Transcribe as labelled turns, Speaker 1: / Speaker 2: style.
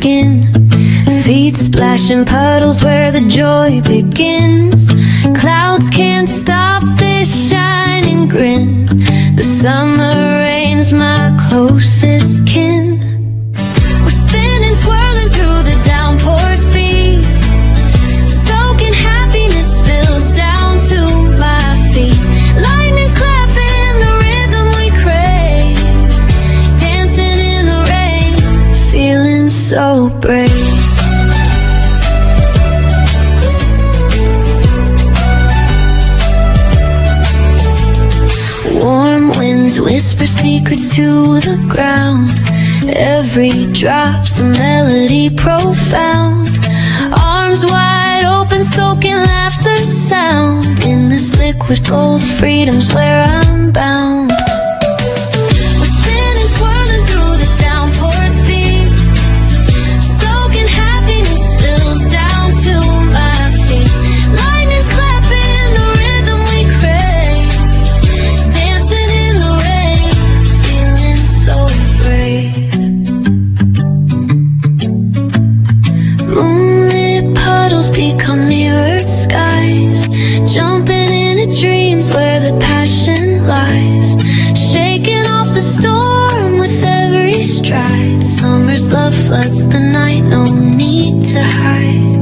Speaker 1: skin. Feet splashing puddles where the joy begins. Clouds can't stop this shining grin. The summer rain's my closest kin. We're spinning, twirling through the downpour's beat. Soaking happiness spills down to my feet. Lightning's clapping the rhythm we crave. Dancing in the rain, feeling so brave. Warm winds whisper secrets to the ground. Every drop's a melody profound. Arms wide open, soaking laughter's sound. In this liquid gold, freedom's where I'm bound. We're spinning, twirling through the downpour's beat. Soaking happiness spills down to my feet. Lightning's clapping the rhythm we crave. Dancing in the rain, feeling so brave. Moonlit puddles become mirrored skies. Jumping into dreams where the passion lies. Shaking off the storm with every stride. Summer's love floods the night, no need to hide.